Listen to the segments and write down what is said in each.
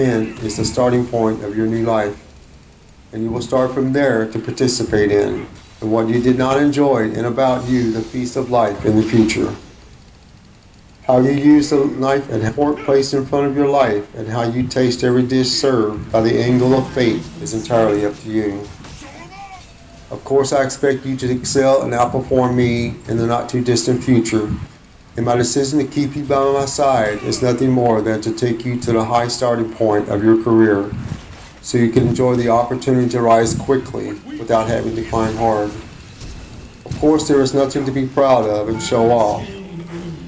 in is the starting point of your new life, and you will start from there to participate in and what you did not enjoy and about you, the feast of life in the future. How you use the knife and fork placed in front of your life and how you taste every dish served by the angle of fate is entirely up to you. Of course, I expect you to excel and outperform me in the not too distant future. And my decision to keep you by my side is nothing more than to take you to the high starting point of your career so you can enjoy the opportunity to rise quickly without having to climb hard. Of course, there is nothing to be proud of and show off.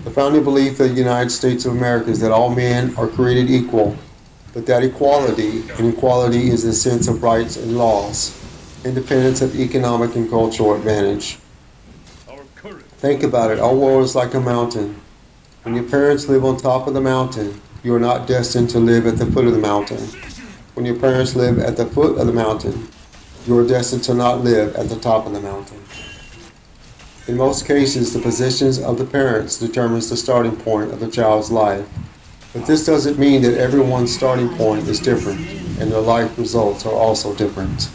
The founding belief of the United States of America is that all men are created equal, but that equality is the sense of rights and laws, independence of economic and cultural advantage. Think about it, our world is like a mountain. When your parents live on top of the mountain, you are not destined to live at the foot of the mountain. When your parents live at the foot of the mountain, you are destined to not live at the top of the mountain. In most cases, the positions of the parents determines the starting point of the child's life. But this doesn't mean that everyone's starting point is different, and their life results are also different.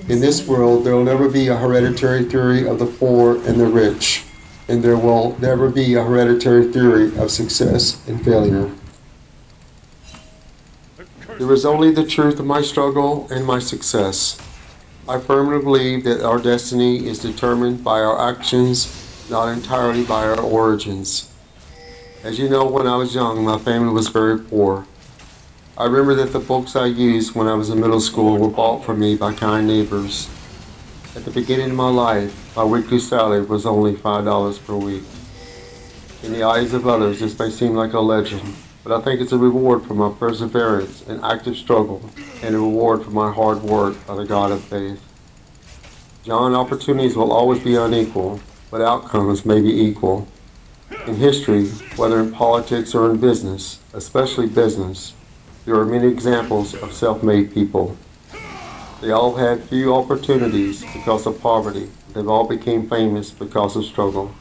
In this world, there will never be a hereditary theory of the poor and the rich, and there will never be a hereditary theory of success and failure. There is only the truth of my struggle and my success. I firmly believe that our destiny is determined by our actions, not entirely by our origins. As you know, when I was young, my family was very poor. I remember that the books I used when I was in middle school were bought for me by kind neighbors. At the beginning of my life, my weekly salary was only $5 per week. In the eyes of others, this may seem like a legend, but I think it's a reward for my perseverance and active struggle, and a reward for my hard work by the God of faith. John, opportunities will always be unequal, but outcomes may be equal. In history, whether in politics or in business, especially business, there are many examples of self-made people. They all had few opportunities because of poverty. They've all become famous because of struggle.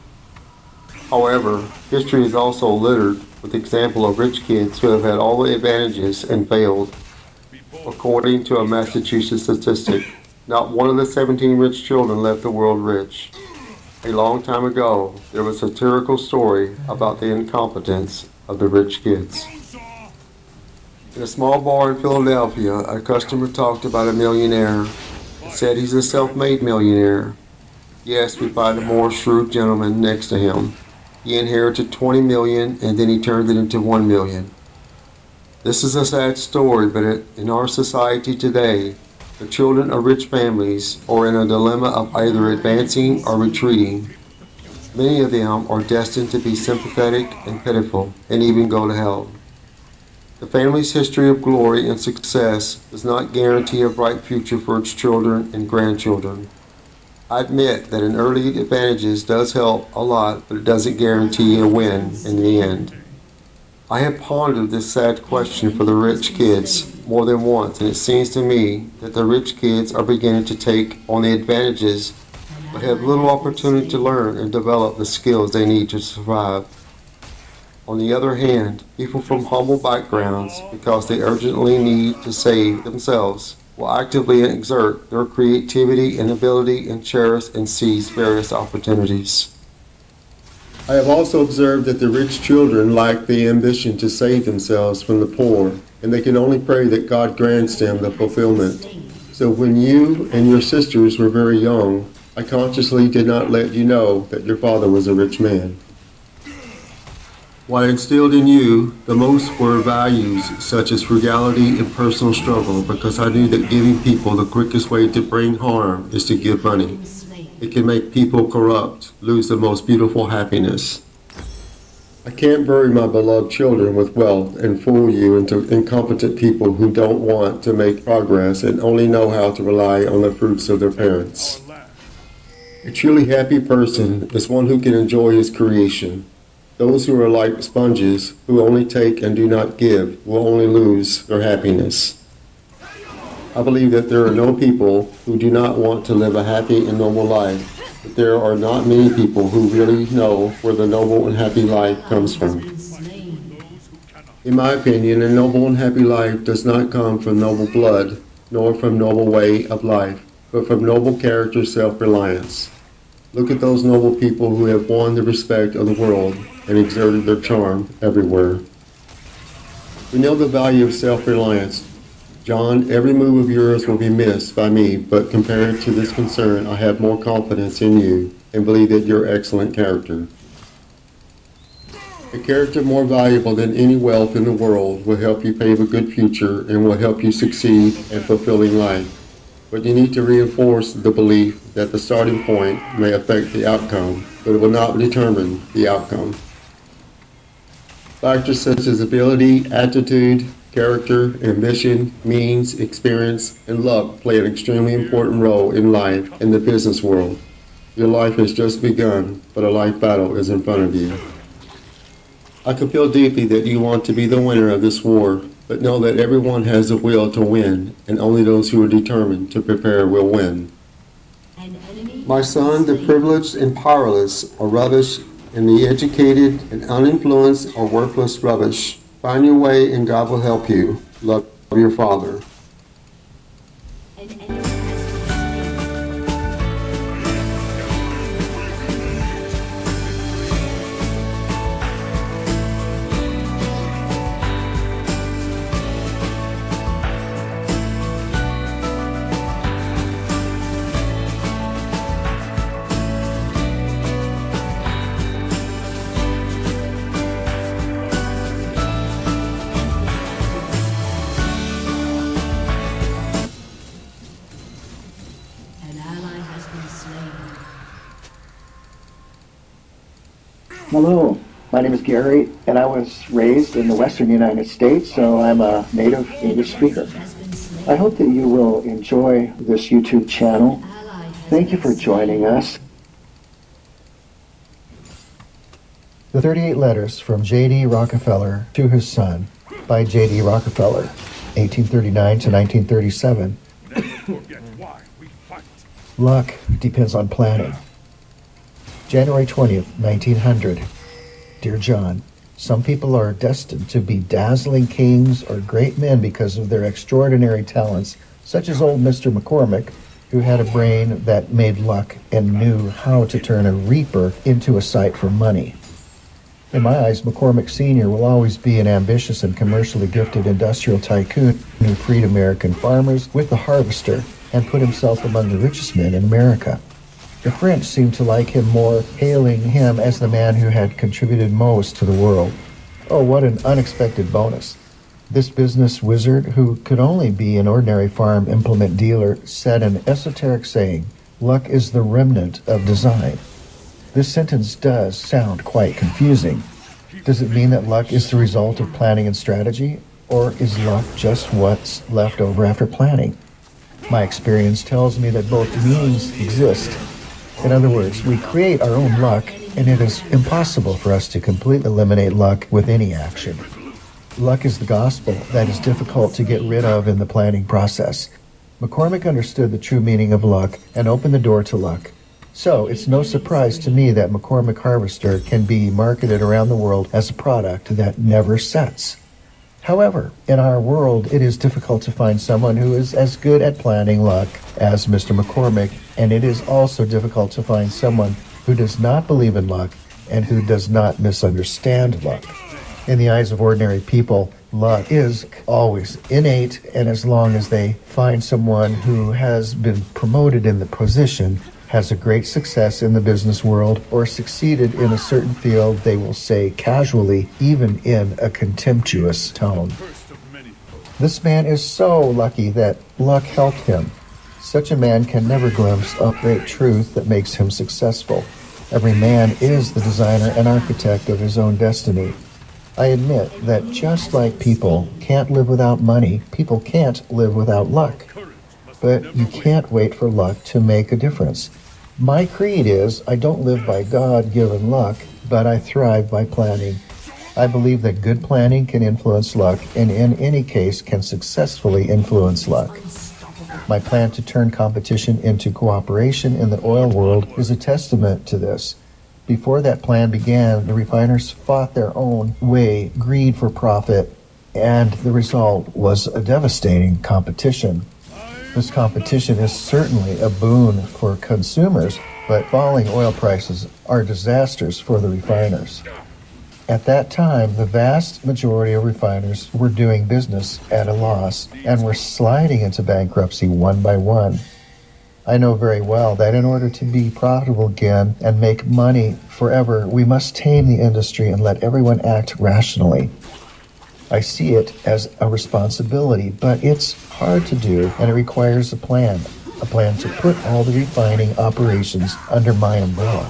However, history is also littered with examples of rich kids who have had all the advantages and failed. According to a Massachusetts statistic, not one of the 17 rich children left the world rich. A long time ago, there was a satirical story about the incompetence of the rich kids. In a small bar in Philadelphia, a customer talked about a millionaire and said he's a self-made millionaire. Yes, replied a more shrewd gentleman next to him. He inherited 20 million and then he turned it into 1 million. This is a sad story, but in our society today, the children of rich families are in a dilemma of either advancing or retreating. Many of them are destined to be sympathetic and pitiful and even go to hell. The family's history of glory and success does not guarantee a bright future for its children and grandchildren. I admit that an early advantages does help a lot, but it doesn't guarantee a win in the end. I have pondered this sad question for the rich kids more than once, and it seems to me that the rich kids are beginning to take on the advantages, but have little opportunity to learn and develop the skills they need to survive. On the other hand, people from humble backgrounds, because they urgently need to save themselves, will actively exert their creativity and ability and cherish and seize various opportunities. I have also observed that the rich children lack the ambition to save themselves from the poor, and they can only pray that God grants them the fulfillment. So when you and your sisters were very young, I consciously did not let you know that your father was a rich man. What I instilled in you the most were values such as frugality and personal struggle, because I knew that giving people the quickest way to bring harm is to give money. It can make people corrupt, lose the most beautiful happiness. I can't bury my beloved children with wealth and fool you into incompetent people who don't want to make progress and only know how to rely on the fruits of their parents. A truly happy person is one who can enjoy his creation. Those who are like sponges, who only take and do not give, will only lose their happiness. I believe that there are no people who do not want to live a happy and normal life, but there are not many people who really know where the noble and happy life comes from. In my opinion, a noble and happy life does not come from noble blood, nor from noble way of life, but from noble character, self-reliance. Look at those noble people who have won the respect of the world and exerted their charm everywhere. We know the value of self-reliance. John, every move of yours will be missed by me, but compared to this concern, I have more confidence in you and believe that you're excellent character. A character more valuable than any wealth in the world will help you pave a good future and will help you succeed in fulfilling life. But you need to reinforce the belief that the starting point may affect the outcome, but it will not determine the outcome. Factors such as ability, attitude, character, ambition, means, experience, and luck play an extremely important role in life and the business world. Your life has just begun, but a life battle is in front of you. I can feel deeply that you want to be the winner of this war, but know that everyone has the will to win, and only those who are determined to prepare will win. My son, the privileged and powerless are rubbish, and the educated and uninfluenced are worthless rubbish. Find your way and God will help you. Love your father. Hello, my name is Gary, and I was raised in the western United States, so I'm a native English speaker. I hope that you will enjoy this YouTube channel. Thank you for joining us. The 38 Letters from J.D. Rockefeller to His Son by J.D. Rockefeller, 1839 to 1937. Luck depends on planning. January 20th, 1900. Dear John, some people are destined to be dazzling kings or great men because of their extraordinary talents, such as old Mr. McCormick, who had a brain that made luck and knew how to turn a reaper into a sight for money. In my eyes, McCormick Sr. will always be an ambitious and commercially gifted industrial tycoon who freed American farmers with the harvester and put himself among the richest men in America. The French seemed to like him more, hailing him as the man who had contributed most to the world. Oh, what an unexpected bonus. This business wizard, who could only be an ordinary farm implement dealer, said an esoteric saying, "Luck is the remnant of design." This sentence does sound quite confusing. Does it mean that luck is the result of planning and strategy, or is luck just what's left over after planning? My experience tells me that both meanings exist. In other words, we create our own luck, and it is impossible for us to completely eliminate luck with any action. Luck is the gospel that is difficult to get rid of in the planning process. McCormick understood the true meaning of luck and opened the door to luck. So it's no surprise to me that McCormick Harvester can be marketed around the world as a product that never sets. However, in our world, it is difficult to find someone who is as good at planning luck as Mr. McCormick, and it is also difficult to find someone who does not believe in luck and who does not misunderstand luck. In the eyes of ordinary people, luck is always innate, and as long as they find someone who has been promoted in the position, has a great success in the business world, or succeeded in a certain field, they will say casually, even in a contemptuous tone, "This man is so lucky that luck helped him." Such a man can never glimpse a great truth that makes him successful. Every man is the designer and architect of his own destiny. I admit that just like people can't live without money, people can't live without luck. But you can't wait for luck to make a difference. My creed is, I don't live by God-given luck, but I thrive by planning. I believe that good planning can influence luck, and in any case can successfully influence luck. My plan to turn competition into cooperation in the oil world is a testament to this. Before that plan began, the refiners fought their own way, greed for profit, and the result was a devastating competition. This competition is certainly a boon for consumers, but falling oil prices are disasters for the refiners. At that time, the vast majority of refiners were doing business at a loss and were sliding into bankruptcy one by one. I know very well that in order to be profitable again and make money forever, we must tame the industry and let everyone act rationally. I see it as a responsibility, but it's hard to do, and it requires a plan to put all the refining operations under my umbrella.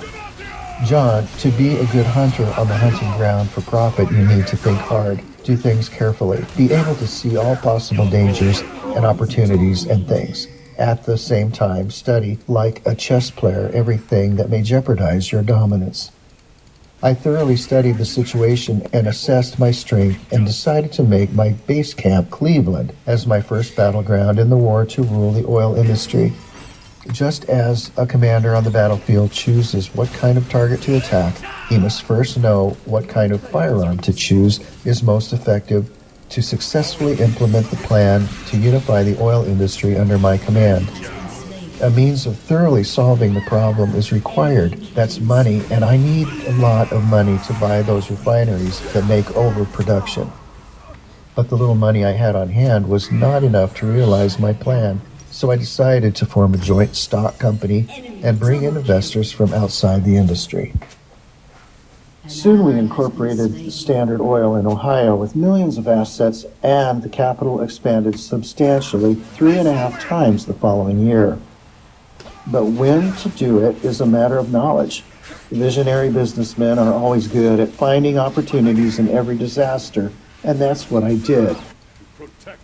John, to be a good hunter on the hunting ground for profit, you need to think hard, do things carefully, be able to see all possible dangers and opportunities and things. At the same time, study, like a chess player, everything that may jeopardize your dominance. I thoroughly studied the situation and assessed my strength and decided to make my base camp Cleveland as my first battleground in the war to rule the oil industry. Just as a commander on the battlefield chooses what kind of target to attack, he must first know what kind of firearm to choose is most effective to successfully implement the plan to unify the oil industry under my command. A means of thoroughly solving the problem is required. That's money, and I need a lot of money to buy those refineries that make overproduction. But the little money I had on hand was not enough to realize my plan, so I decided to form a joint stock company and bring in investors from outside the industry. Soon we incorporated Standard Oil in Ohio with millions of assets, and the capital expanded substantially 3.5 times the following year. But when to do it is a matter of knowledge. Visionary businessmen are always good at finding opportunities in every disaster, and that's what I did.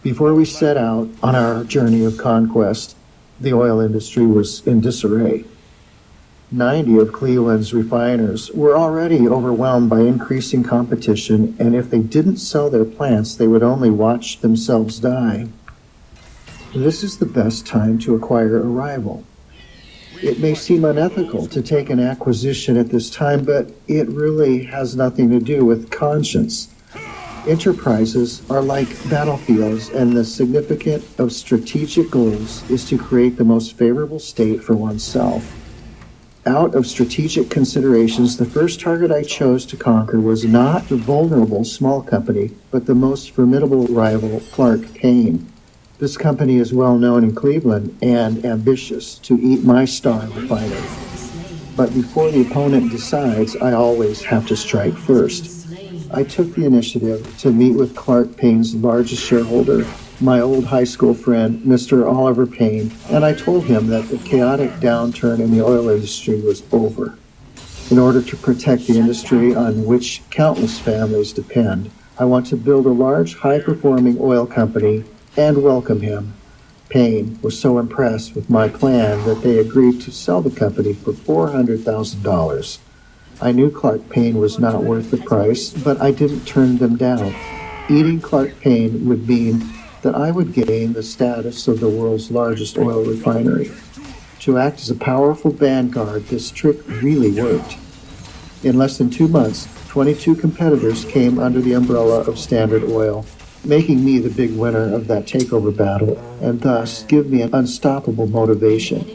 Before we set out on our journey of conquest, the oil industry was in disarray. 90 of Cleveland's refiners were already overwhelmed by increasing competition, and if they didn't sell their plants, they would only watch themselves die. This is the best time to acquire a rival. It may seem unethical to take an acquisition at this time, but it really has nothing to do with conscience. Enterprises are like battlefields, and the significance of strategic goals is to create the most favorable state for oneself. Out of strategic considerations, the first target I chose to conquer was not the vulnerable small company, but the most formidable rival, Clark Payne. This company is well known in Cleveland and ambitious to eat my star refinery. But before the opponent decides, I always have to strike first. I took the initiative to meet with Clark Payne's largest shareholder, my old high school friend, Mr. Oliver Payne, and I told him that the chaotic downturn in the oil industry was over. In order to protect the industry on which countless families depend, I want to build a large, high-performing oil company and welcome him. Payne was so impressed with my plan that they agreed to sell the company for $400,000. I knew Clark Payne was not worth the price, but I didn't turn them down. Eating Clark Payne would mean that I would gain the status of the world's largest oil refinery. To act as a powerful vanguard, this trick really worked. In less than 2 months, 22 competitors came under the umbrella of Standard Oil, making me the big winner of that takeover battle, and thus give me an unstoppable motivation.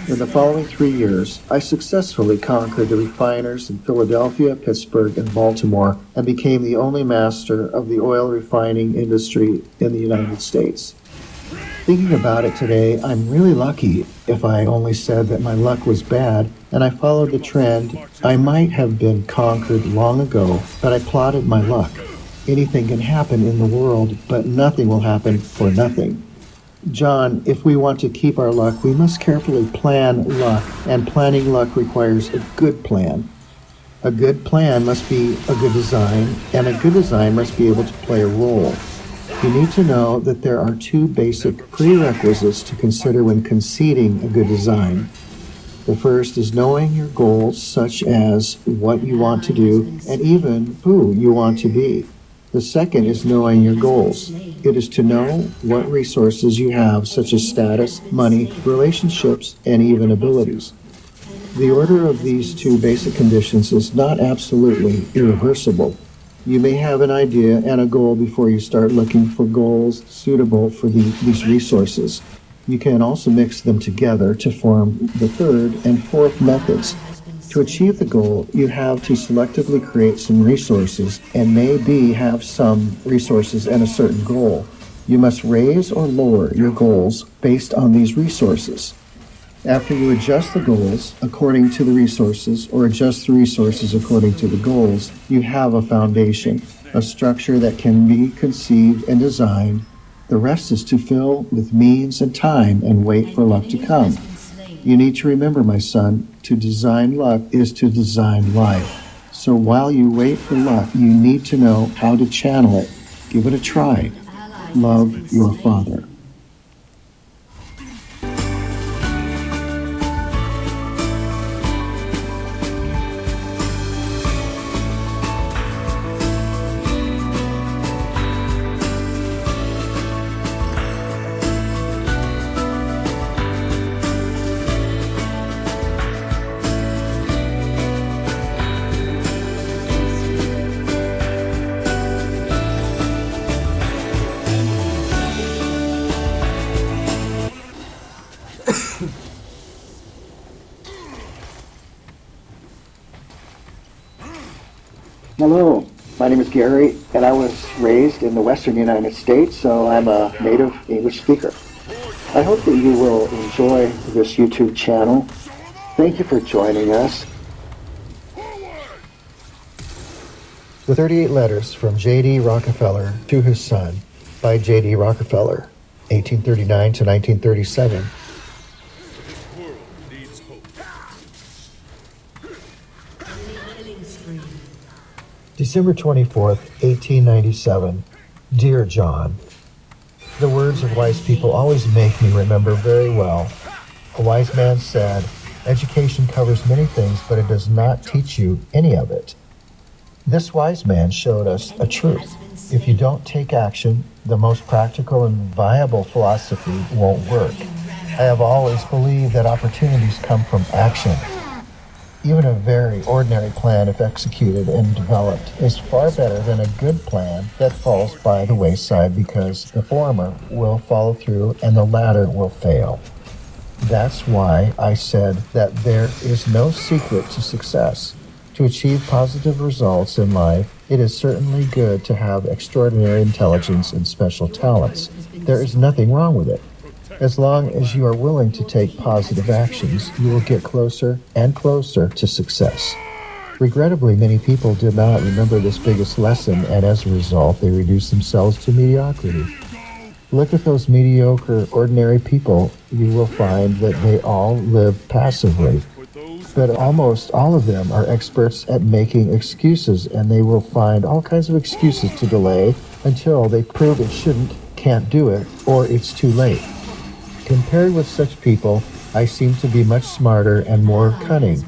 In the following 3 years, I successfully conquered the refiners in Philadelphia, Pittsburgh, and Baltimore, and became the only master of the oil refining industry in the United States. Thinking about it today, I'm really lucky. If I only said that my luck was bad and I followed the trend, I might have been conquered long ago, but I plotted my luck. Anything can happen in the world, but nothing will happen for nothing. John, if we want to keep our luck, we must carefully plan luck, and planning luck requires a good plan. A good plan must be a good design, and a good design must be able to play a role. You need to know that there are 2 basic prerequisites to consider when conceiving a good design. The first is knowing your goals, such as what you want to do, and even who you want to be. The second is knowing your goals. It is to know what resources you have, such as status, money, relationships, and even abilities. The order of these 2 basic conditions is not absolutely irreversible. You may have an idea and a goal before you start looking for goals suitable for these resources. You can also mix them together to form the third and fourth methods. To achieve the goal, you have to selectively create some resources and maybe have some resources and a certain goal. You must raise or lower your goals based on these resources. After you adjust the goals according to the resources or adjust the resources according to the goals, you have a foundation, a structure that can be conceived and designed. The rest is to fill with means and time and wait for luck to come. You need to remember, my son, to design luck is to design life. So while you wait for luck, you need to know how to channel it. Give it a try. Love, your father. Hello, my name is Gary, and I was raised in the western United States, so I'm a native English speaker. I hope that you will enjoy this YouTube channel. Thank you for joining us. The 38 Letters from J.D. Rockefeller to His Son by J.D. Rockefeller, 1839 to 1937. December 24th, 1897. Dear John, the words of wise people always make me remember very well. A wise man said, education covers many things, but it does not teach you any of it. This wise man showed us a truth. If you don't take action, the most practical and viable philosophy won't work. I have always believed that opportunities come from action. Even a very ordinary plan, if executed and developed, is far better than a good plan that falls by the wayside because the former will follow through and the latter will fail. That's why I said that there is no secret to success. To achieve positive results in life, it is certainly good to have extraordinary intelligence and special talents. There is nothing wrong with it. As long as you are willing to take positive actions, you will get closer and closer to success. Regrettably, many people did not remember this biggest lesson, and as a result, they reduce themselves to mediocrity. Look at those mediocre, ordinary people. You will find that they all live passively. But almost all of them are experts at making excuses, and they will find all kinds of excuses to delay until they prove it shouldn't, can't do it, or it's too late. Compared with such people, I seem to be much smarter and more cunning.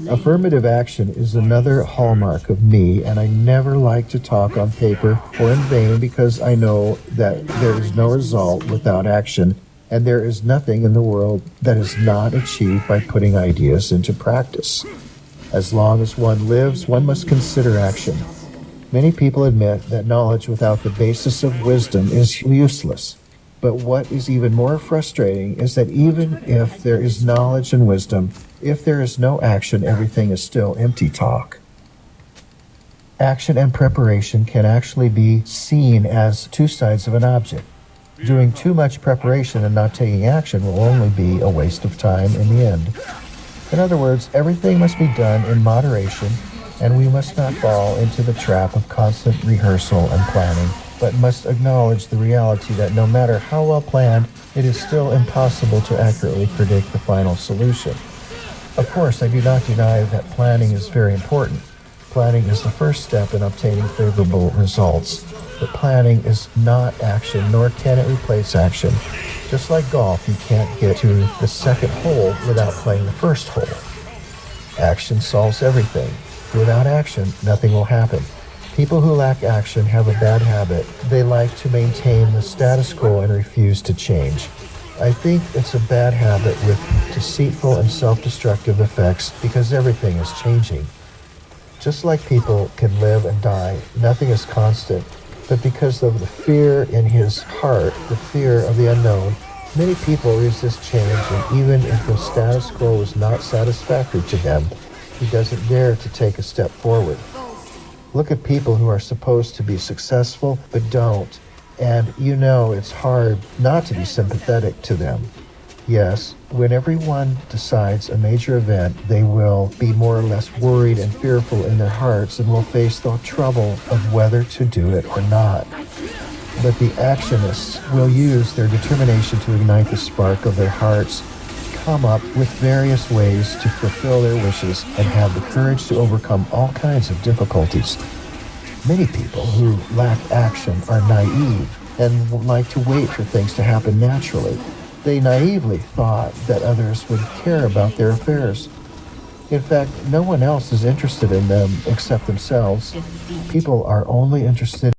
Affirmative action is another hallmark of me, and I never like to talk on paper or in vain because I know that there is no result without action, and there is nothing in the world that is not achieved by putting ideas into practice. As long as one lives, one must consider action. Many people admit that knowledge without the basis of wisdom is useless. But what is even more frustrating is that even if there is knowledge and wisdom, if there is no action, everything is still empty talk. Action and preparation can actually be seen as two sides of an object. Doing too much preparation and not taking action will only be a waste of time in the end. In other words, everything must be done in moderation, and we must not fall into the trap of constant rehearsal and planning, but must acknowledge the reality that no matter how well planned, it is still impossible to accurately predict the final solution. Of course, I do not deny that planning is very important. Planning is the first step in obtaining favorable results, but planning is not action, nor can it replace action. Just like golf, you can't get to the second hole without playing the first hole. Action solves everything. Without action, nothing will happen. People who lack action have a bad habit. They like to maintain the status quo and refuse to change. I think it's a bad habit with deceitful and self-destructive effects because everything is changing. Just like people can live and die, nothing is constant. But because of the fear in his heart, the fear of the unknown, many people resist change, and even if the status quo is not satisfactory to them, he doesn't dare to take a step forward. Look at people who are supposed to be successful but don't, and you know it's hard not to be sympathetic to them. Yes, when everyone decides a major event, they will be more or less worried and fearful in their hearts and will face the trouble of whether to do it or not. But the actionists will use their determination to ignite the spark of their hearts, come up with various ways to fulfill their wishes, and have the courage to overcome all kinds of difficulties. Many people who lack action are naive and like to wait for things to happen naturally. They naively thought that others would care about their affairs. In fact, no one else is interested in them except themselves. People are only interested